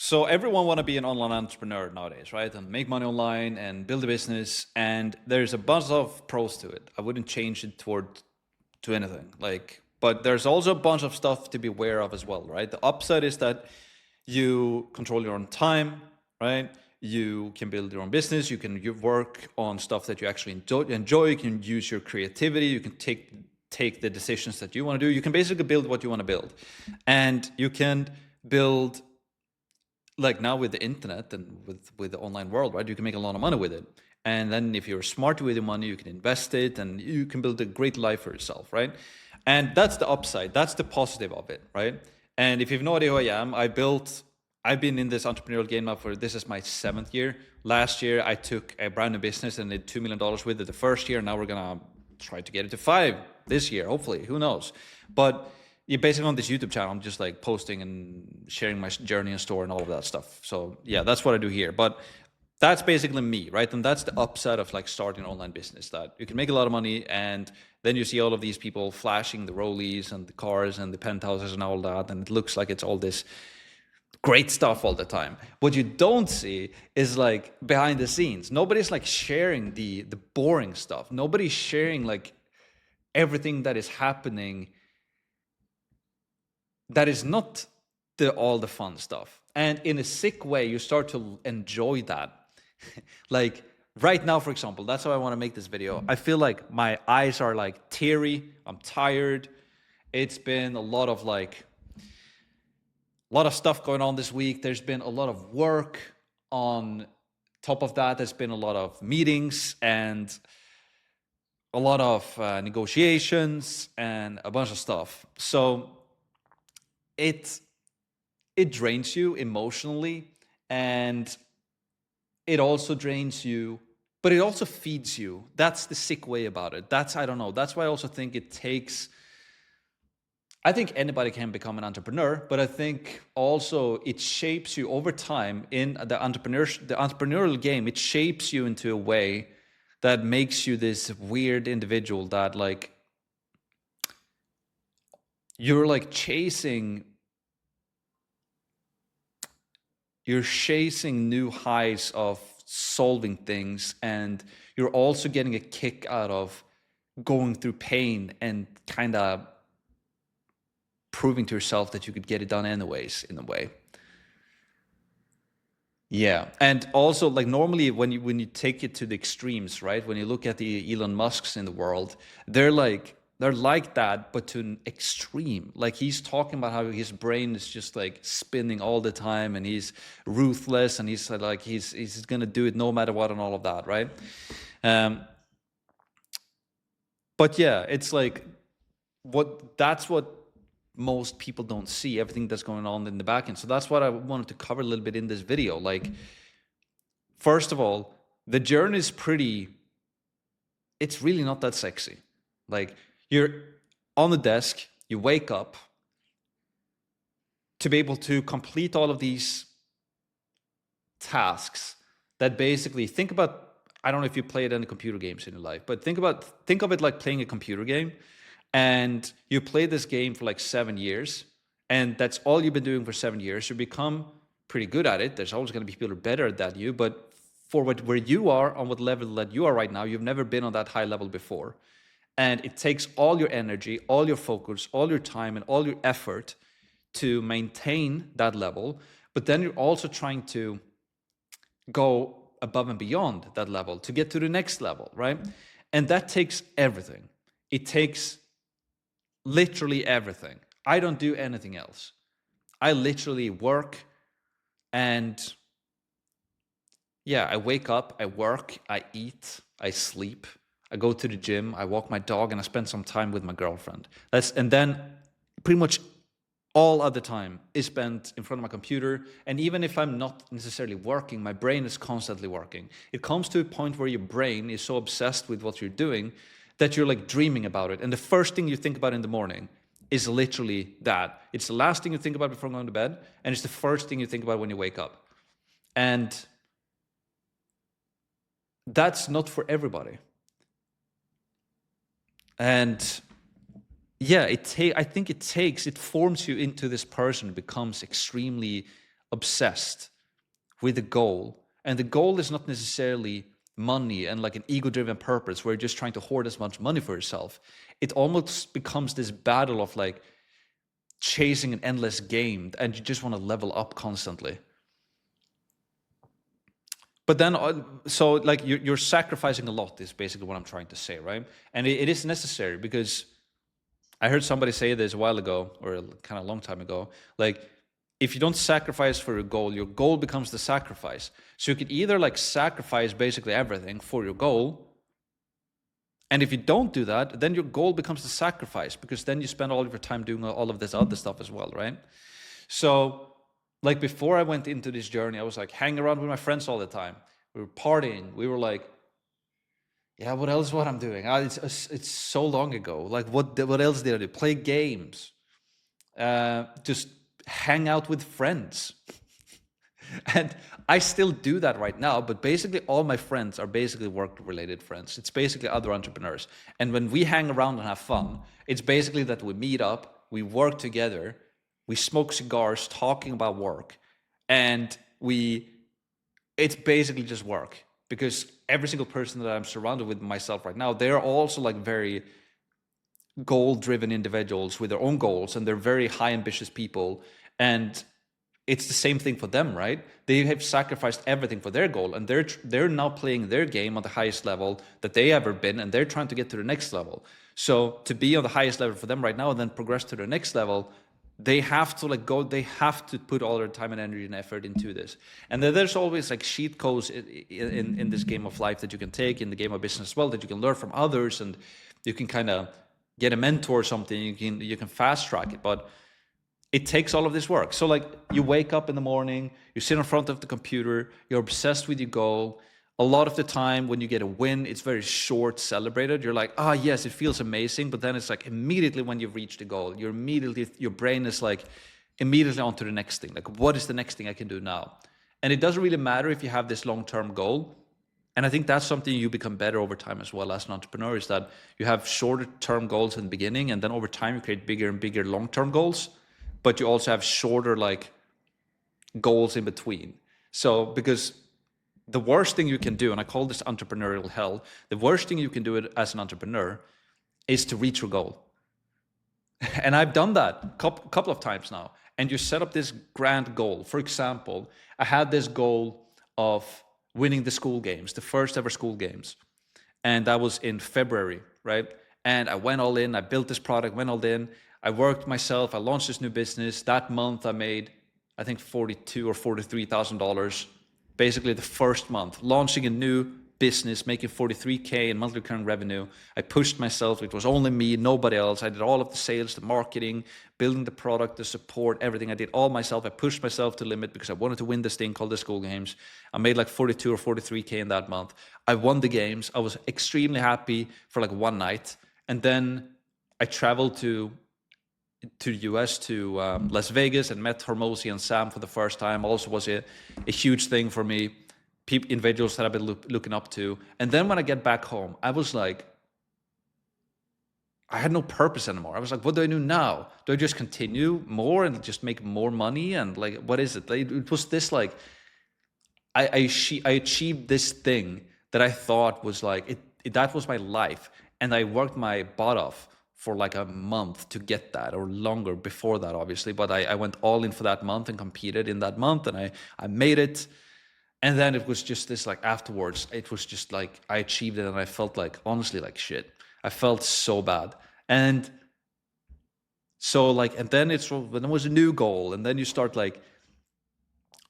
So everyone want to be an online entrepreneur nowadays, right? And make money online and build a business. And there's a bunch of pros to it. I wouldn't change it to anything. But there's also a bunch of stuff to be aware of as well, right? The upside is that you control your own time, right? You can build your own business. You work on stuff that you actually enjoy. You can use your creativity. You can take the decisions that you want to do. You can basically build what you want to build, and you can build, like now with the internet and with the online world, right? You can make a lot of money with it. And then if you're smart with your money, you can invest it and you can build a great life for yourself, right? And that's the upside. That's the positive of it, right? And if you've no idea who I am, I've been in this entrepreneurial game now this is my 7th year. Last year, I took a brand new business and did $2 million with it the first year. Now we're going to try to get it to 5 this year, hopefully, who knows? But yeah, basically on this YouTube channel, I'm just like posting and sharing my journey and story and all of that stuff. So yeah, that's what I do here. But that's basically me, right? And that's the upside of like starting an online business, that you can make a lot of money, and then you see all of these people flashing the rollies and the cars and the penthouses and all that, and it looks like it's all this great stuff all the time. What you don't see is like behind the scenes. Nobody's like sharing the boring stuff. Nobody's sharing like everything that is happening that is not all the fun stuff. And in a sick way, you start to enjoy that. Like right now, for example, that's how I want to make this video. I feel like my eyes are like teary. I'm tired. It's been a lot of stuff going on this week. There's been a lot of work on top of that. There's been a lot of meetings and a lot of negotiations and a bunch of stuff. So it drains you emotionally, and it also drains you, but it also feeds you. That's the sick way about it. I don't know. That's why I also think I think anybody can become an entrepreneur, but I think also it shapes you over time in the entrepreneurial game. It shapes you into a way that makes you this weird individual that like you're like chasing new highs of solving things, and you're also getting a kick out of going through pain and kind of proving to yourself that you could get it done anyways, in a way. Yeah. And also, like, normally when you take it to the extremes, right? When you look at the Elon Musks in the world, they're like that, but to an extreme. Like, he's talking about how his brain is just like spinning all the time, and he's ruthless, and he's gonna do it no matter what, and all of that, right? But yeah, it's like that's what most people don't see, everything that's going on in the back end. So that's what I wanted to cover a little bit in this video. Like, first of all, the journey is it's really not that sexy. Like, you're on the desk, you wake up to be able to complete all of these tasks that basically, think about, I don't know if you played any computer games in your life, but think of it like playing a computer game. And you play this game for like 7 years, and that's all you've been doing for 7 years. You become pretty good at it. There's always going to be people who are better than you, but for where you are, on what level that you are right now, you've never been on that high level before. And it takes all your energy, all your focus, all your time, and all your effort to maintain that level. But then you're also trying to go above and beyond that level to get to the next level, right? And that takes everything. It takes literally everything. I don't do anything else. I literally work, and yeah, I wake up, I work, I eat, I sleep, I go to the gym, I walk my dog, and I spend some time with my girlfriend. And then pretty much all other time is spent in front of my computer. And even if I'm not necessarily working, my brain is constantly working. It comes to a point where your brain is so obsessed with what you're doing that you're like dreaming about it. And the first thing you think about in the morning is literally that. It's the last thing you think about before going to bed, and it's the first thing you think about when you wake up. And that's not for everybody. And yeah, it forms you into this person who becomes extremely obsessed with the goal, and the goal is not necessarily money and like an ego-driven purpose where you're just trying to hoard as much money for yourself, it almost becomes this battle of like chasing an endless game, and you just want to level up constantly. But then, so like you're sacrificing a lot is basically what I'm trying to say, right? And it is necessary, because I heard somebody say this a while ago, or a kind of long time ago, like if you don't sacrifice for your goal becomes the sacrifice. So you could either like sacrifice basically everything for your goal, and if you don't do that, then your goal becomes the sacrifice, because then you spend all of your time doing all of this other stuff as well, right? So like before I went into this journey, I was like hanging around with my friends all the time. We were partying. We were like, yeah, what else? What I'm doing? It's so long ago. Like what else did I do? Play games, just hang out with friends. And I still do that right now, but basically all my friends are basically work-related friends. It's basically other entrepreneurs. And when we hang around and have fun, it's basically that we meet up, we work together, we smoke cigars talking about work, and it's basically just work. Because every single person that I'm surrounded with myself right now, they're also like very goal-driven individuals with their own goals, and they're very high ambitious people. And it's the same thing for them, right? They have sacrificed everything for their goal, and they're now playing their game on the highest level that they ever been, and they're trying to get to the next level. So to be on the highest level for them right now and then progress to the next level, they have to they have to put all their time and energy and effort into this. And then there's always like cheat codes in this game of life that you can take in the game of business as well, that you can learn from others, and you can kind of get a mentor or something. You can fast track it, but it takes all of this work. So like you wake up in the morning, you sit in front of the computer, you're obsessed with your goal. A lot of the time when you get a win, it's very short celebrated. You're like, yes, it feels amazing. But then it's like immediately when you've reached the goal, your brain is like immediately onto the next thing. Like, what is the next thing I can do now? And it doesn't really matter if you have this long-term goal. And I think that's something you become better over time as well as an entrepreneur, is that you have shorter term goals in the beginning, and then over time you create bigger and bigger long-term goals. But you also have shorter like goals in between. So because the worst thing you can do, and I call this entrepreneurial hell, the worst thing you can do as an entrepreneur is to reach your goal. And I've done that a couple of times now. And you set up this grand goal. For example, I had this goal of winning the school games, the first ever school games. And that was in February, right? And I went all in, I built this product, went all in. I worked myself, I launched this new business. That month I made, I think $42,000 or $43,000. Basically the first month, launching a new business, making $43K in monthly recurring revenue. I pushed myself, it was only me, nobody else. I did all of the sales, the marketing, building the product, the support, everything. I did all myself. I pushed myself to the limit because I wanted to win this thing called the school games. I made like 42 or 43K in that month. I won the games. I was extremely happy for like one night. And then I traveled to the US, to Las Vegas, and met Hormozy and Sam for the first time. Also was a huge thing for me. Individuals that I've been looking up to. And then when I get back home, I was like, I had no purpose anymore. I was like, what do I do now? Do I just continue more and just make more money? And like, what is it? Like, it was this like, I achieved this thing that I thought was like, that was my life. And I worked my butt off for like a month to get that, or longer before that, obviously. But I went all in for that month and competed in that month, and I made it. And then it was just this like afterwards, it was just like I achieved it, and I felt like, honestly, like shit. I felt so bad. And so like, and then when there was a new goal, and then you start like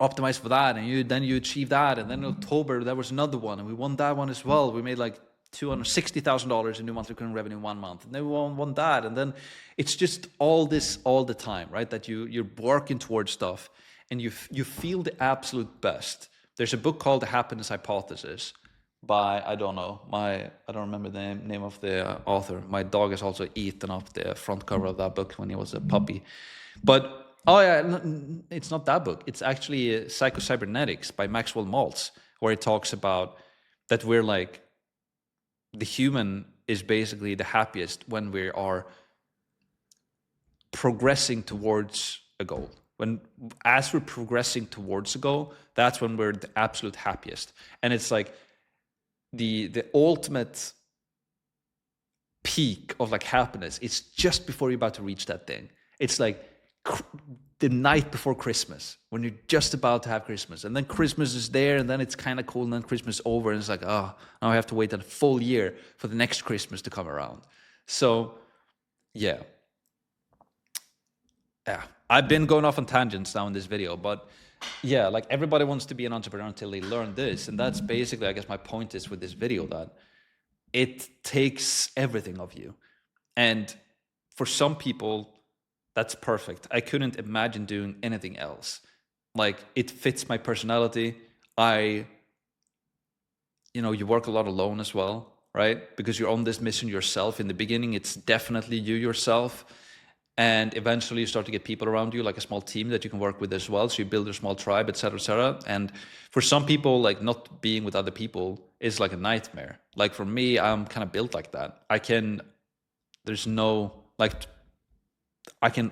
optimize for that, and then you achieve that. And then in October there was another one, and we won that one as well. We made like $260,000 in new monthly recurring revenue in 1 month, and then we won that. And then it's just all this all the time, right? That you're working towards stuff, and you feel the absolute best. There's a book called The Happiness Hypothesis by, I don't remember the name of the author. My dog has also eaten up the front cover of that book when he was a puppy. But, it's not that book. It's actually Psycho-Cybernetics by Maxwell Maltz, where he talks about that we're like, the human is basically the happiest when we are progressing towards a goal. when as we're progressing towards a goal, that's when we're the absolute happiest. And it's like the ultimate peak of like happiness. It's just before you're about to reach that thing. It's like the night before Christmas, when you're just about to have Christmas, and then Christmas is there, and then it's kind of cool, and then Christmas is over, and it's like, oh, now I have to wait a full year for the next Christmas to come around. So yeah, I've been going off on tangents now in this video, but yeah, like everybody wants to be an entrepreneur until they learn this. And that's basically, I guess, my point is with this video, that it takes everything of you. And for some people, that's perfect. I couldn't imagine doing anything else. Like, it fits my personality. You work a lot alone as well, right? Because you're on this mission yourself. In the beginning, it's definitely you yourself. And eventually you start to get people around you, like a small team that you can work with as well. So you build a small tribe, etc., etc. And for some people, like, not being with other people is like a nightmare. Like for me, I'm kind of built like that. I can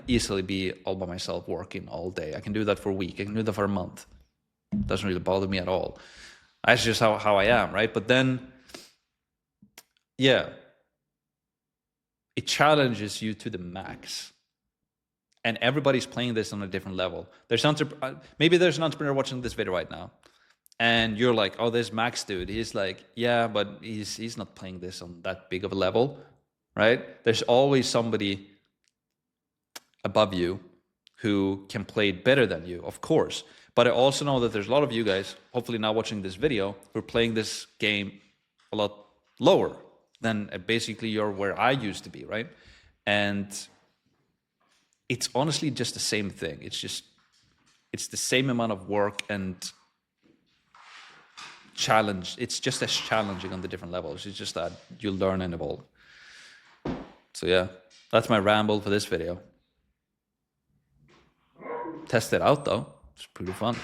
easily be all by myself working all day. I can do that for a week. I can do that for a month. It doesn't really bother me at all. That's just how I am, right? But then, yeah, it challenges you to the max. And everybody's playing this on a different level. Maybe there's an entrepreneur watching this video right now, and you're like, oh, this Max dude, he's like, yeah, but he's not playing this on that big of a level, right? There's always somebody above you who can play it better than you, of course. But I also know that there's a lot of you guys, hopefully now watching this video, who are playing this game a lot lower than basically you're where I used to be, right? And it's honestly just the same thing. It's the same amount of work and challenge. It's just as challenging on the different levels. It's just that you learn and evolve. So yeah, that's my ramble for this video. Test it out though. It's pretty fun.